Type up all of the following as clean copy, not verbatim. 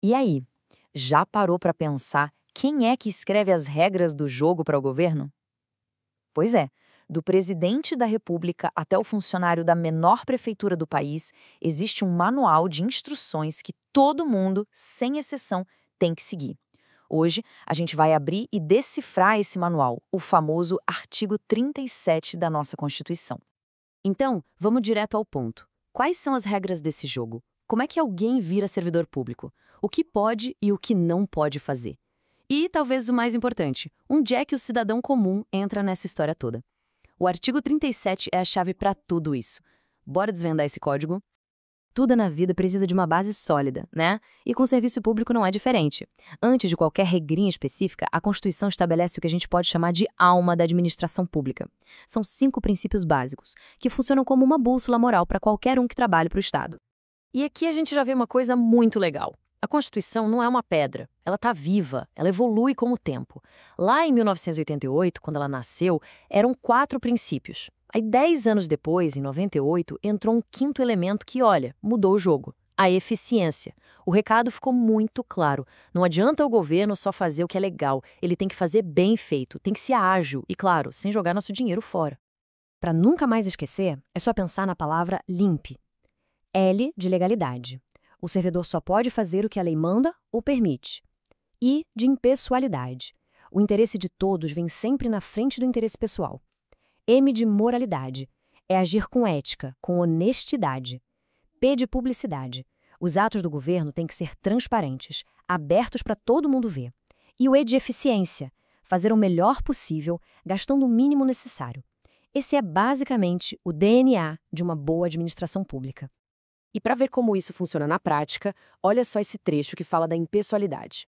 E aí, já parou para pensar quem é que escreve as regras do jogo para o governo? Pois é, do presidente da República até o funcionário da menor prefeitura do país, existe um manual de instruções que todo mundo, sem exceção, tem que seguir. Hoje, a gente vai abrir e decifrar esse manual, o famoso artigo 37 da nossa Constituição. Então, vamos direto ao ponto. Quais são as regras desse jogo? Como é que alguém vira servidor público? O que pode e o que não pode fazer? E, talvez o mais importante, onde é que o cidadão comum entra nessa história toda? O artigo 37 é a chave para tudo isso. Bora desvendar esse código? Tudo na vida precisa de uma base sólida, né? E com o serviço público não é diferente. Antes de qualquer regrinha específica, a Constituição estabelece o que a gente pode chamar de alma da administração pública. São 5 princípios básicos, que funcionam como uma bússola moral para qualquer um que trabalhe para o Estado. E aqui a gente já vê uma coisa muito legal. A Constituição não é uma pedra, ela está viva, ela evolui com o tempo. Lá em 1988, quando ela nasceu, eram 4 princípios. Aí 10 anos depois, em 98, entrou um quinto elemento que, olha, mudou o jogo. A eficiência. O recado ficou muito claro. Não adianta o governo só fazer o que é legal, ele tem que fazer bem feito, tem que ser ágil e, claro, sem jogar nosso dinheiro fora. Para nunca mais esquecer, é só pensar na palavra limpe. L de legalidade. O servidor só pode fazer o que a lei manda ou permite. I de impessoalidade. O interesse de todos vem sempre na frente do interesse pessoal. M de moralidade. É agir com ética, com honestidade. P de publicidade. Os atos do governo têm que ser transparentes, abertos para todo mundo ver. E o E de eficiência. Fazer o melhor possível, gastando o mínimo necessário. Esse é basicamente o DNA de uma boa administração pública. E para ver como isso funciona na prática, olha só esse trecho que fala da impessoalidade.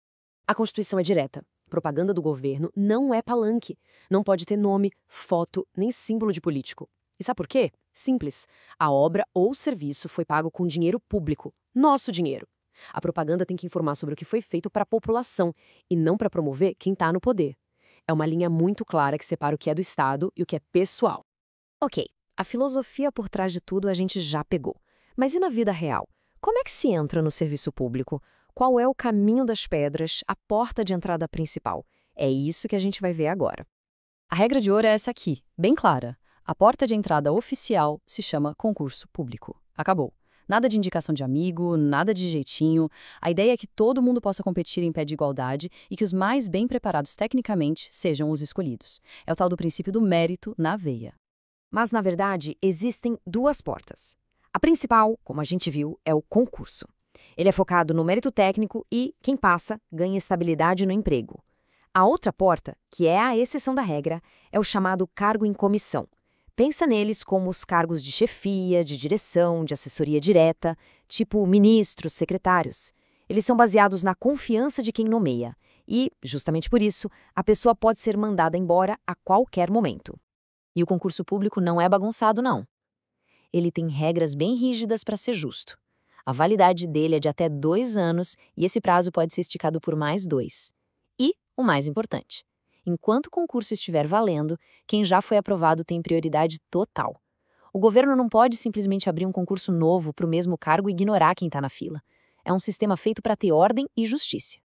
A Constituição é direta. Propaganda do governo não é palanque. Não pode ter nome, foto, nem símbolo de político. E sabe por quê? Simples. A obra ou serviço foi pago com dinheiro público, nosso dinheiro. A propaganda tem que informar sobre o que foi feito para a população e não para promover quem está no poder. É uma linha muito clara que separa o que é do Estado e o que é pessoal. Ok, a filosofia por trás de tudo a gente já pegou. Mas e na vida real? Como é que se entra no serviço público? Qual é o caminho das pedras, a porta de entrada principal? É isso que a gente vai ver agora. A regra de ouro é essa aqui, bem clara. A porta de entrada oficial se chama concurso público. Acabou. Nada de indicação de amigo, nada de jeitinho. A ideia é que todo mundo possa competir em pé de igualdade e que os mais bem preparados tecnicamente sejam os escolhidos. É o tal do princípio do mérito na veia. Mas, na verdade, existem 2 portas. A principal, como a gente viu, é o concurso. Ele é focado no mérito técnico e, quem passa, ganha estabilidade no emprego. A outra porta, que é a exceção da regra, é o chamado cargo em comissão. Pensa neles como os cargos de chefia, de direção, de assessoria direta, tipo ministros, secretários. Eles são baseados na confiança de quem nomeia e, justamente por isso, a pessoa pode ser mandada embora a qualquer momento. E o concurso público não é bagunçado, não. Ele tem regras bem rígidas para ser justo. A validade dele é de até 2 anos e esse prazo pode ser esticado por mais 2. E, o mais importante, enquanto o concurso estiver valendo, quem já foi aprovado tem prioridade total. O governo não pode simplesmente abrir um concurso novo para o mesmo cargo e ignorar quem está na fila. É um sistema feito para ter ordem e justiça.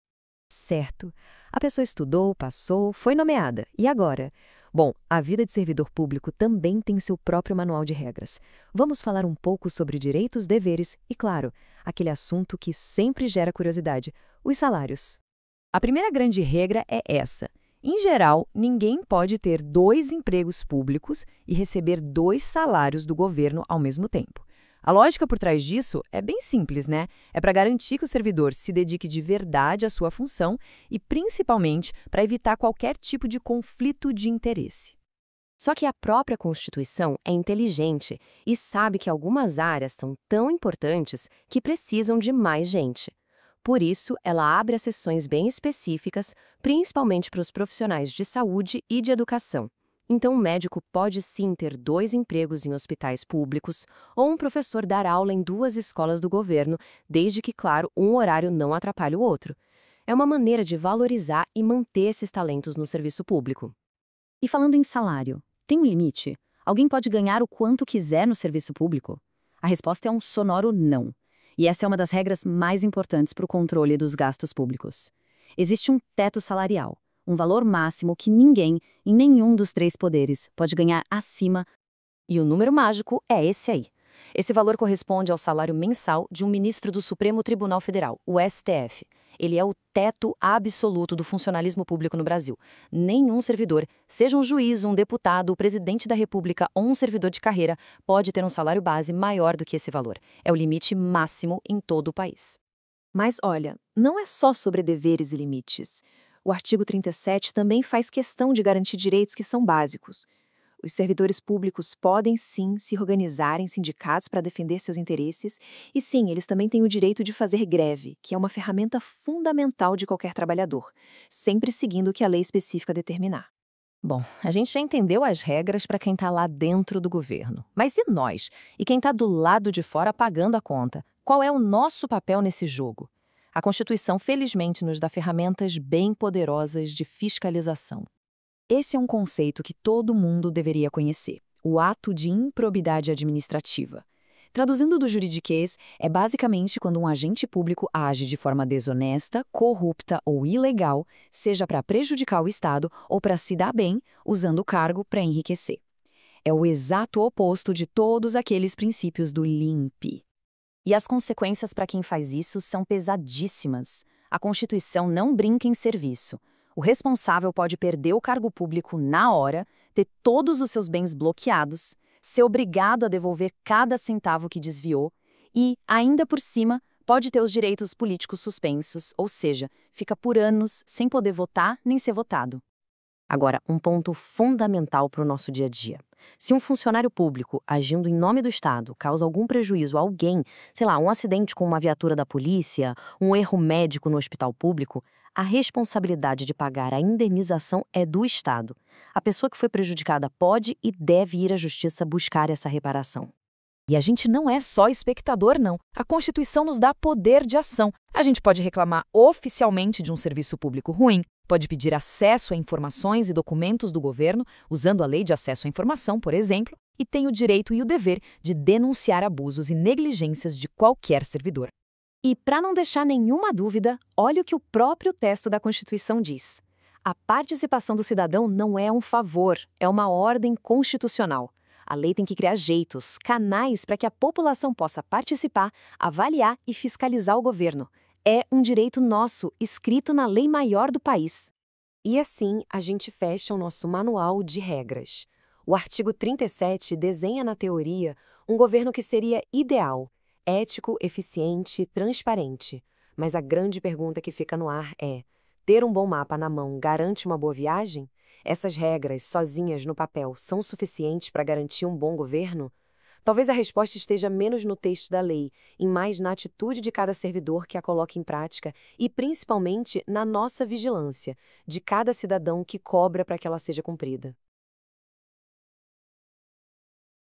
Certo. A pessoa estudou, passou, foi nomeada. E agora? Bom, a vida de servidor público também tem seu próprio manual de regras. Vamos falar um pouco sobre direitos, deveres e, claro, aquele assunto que sempre gera curiosidade, os salários. A primeira grande regra é essa. Em geral, ninguém pode ter 2 empregos públicos e receber 2 salários do governo ao mesmo tempo. A lógica por trás disso é bem simples, né? É para garantir que o servidor se dedique de verdade à sua função e, principalmente, para evitar qualquer tipo de conflito de interesse. Só que a própria Constituição é inteligente e sabe que algumas áreas são tão importantes que precisam de mais gente. Por isso, ela abre exceções bem específicas, principalmente para os profissionais de saúde e de educação. Então, um médico pode sim ter 2 empregos em hospitais públicos ou um professor dar aula em 2 escolas do governo, desde que, claro, um horário não atrapalhe o outro. É uma maneira de valorizar e manter esses talentos no serviço público. E falando em salário, tem um limite? Alguém pode ganhar o quanto quiser no serviço público? A resposta é um sonoro não. E essa é uma das regras mais importantes para o controle dos gastos públicos. Existe um teto salarial, um valor máximo que ninguém, em nenhum dos 3 poderes, pode ganhar acima. E o número mágico é esse aí. Esse valor corresponde ao salário mensal de um ministro do Supremo Tribunal Federal, o STF. Ele é o teto absoluto do funcionalismo público no Brasil. Nenhum servidor, seja um juiz, um deputado, o presidente da República ou um servidor de carreira, pode ter um salário base maior do que esse valor. É o limite máximo em todo o país. Mas olha, não é só sobre deveres e limites. O artigo 37 também faz questão de garantir direitos que são básicos. Os servidores públicos podem, sim, se organizar em sindicatos para defender seus interesses, e sim, eles também têm o direito de fazer greve, que é uma ferramenta fundamental de qualquer trabalhador, sempre seguindo o que a lei específica determinar. Bom, a gente já entendeu as regras para quem está lá dentro do governo. Mas e nós? E quem está do lado de fora pagando a conta? Qual é o nosso papel nesse jogo? A Constituição, felizmente, nos dá ferramentas bem poderosas de fiscalização. Esse é um conceito que todo mundo deveria conhecer, o ato de improbidade administrativa. Traduzindo do juridiquês, é basicamente quando um agente público age de forma desonesta, corrupta ou ilegal, seja para prejudicar o Estado ou para se dar bem, usando o cargo para enriquecer. É o exato oposto de todos aqueles princípios do LIMP. E as consequências para quem faz isso são pesadíssimas. A Constituição não brinca em serviço. O responsável pode perder o cargo público na hora, ter todos os seus bens bloqueados, ser obrigado a devolver cada centavo que desviou e, ainda por cima, pode ter os direitos políticos suspensos, ou seja, fica por anos sem poder votar nem ser votado. Agora, um ponto fundamental para o nosso dia a dia. Se um funcionário público, agindo em nome do Estado, causa algum prejuízo a alguém, sei lá, um acidente com uma viatura da polícia, um erro médico no hospital público, a responsabilidade de pagar a indenização é do Estado. A pessoa que foi prejudicada pode e deve ir à Justiça buscar essa reparação. E a gente não é só espectador, não. A Constituição nos dá poder de ação. A gente pode reclamar oficialmente de um serviço público ruim, pode pedir acesso a informações e documentos do governo, usando a Lei de Acesso à Informação, por exemplo, e tem o direito e o dever de denunciar abusos e negligências de qualquer servidor. E, para não deixar nenhuma dúvida, olha o que o próprio texto da Constituição diz. A participação do cidadão não é um favor, é uma ordem constitucional. A lei tem que criar jeitos, canais para que a população possa participar, avaliar e fiscalizar o governo. É um direito nosso, escrito na lei maior do país. E assim a gente fecha o nosso manual de regras. O artigo 37 desenha na teoria um governo que seria ideal, ético, eficiente, transparente. Mas a grande pergunta que fica no ar é: ter um bom mapa na mão garante uma boa viagem? Essas regras, sozinhas no papel, são suficientes para garantir um bom governo? Talvez a resposta esteja menos no texto da lei, e mais na atitude de cada servidor que a coloca em prática e, principalmente, na nossa vigilância, de cada cidadão que cobra para que ela seja cumprida.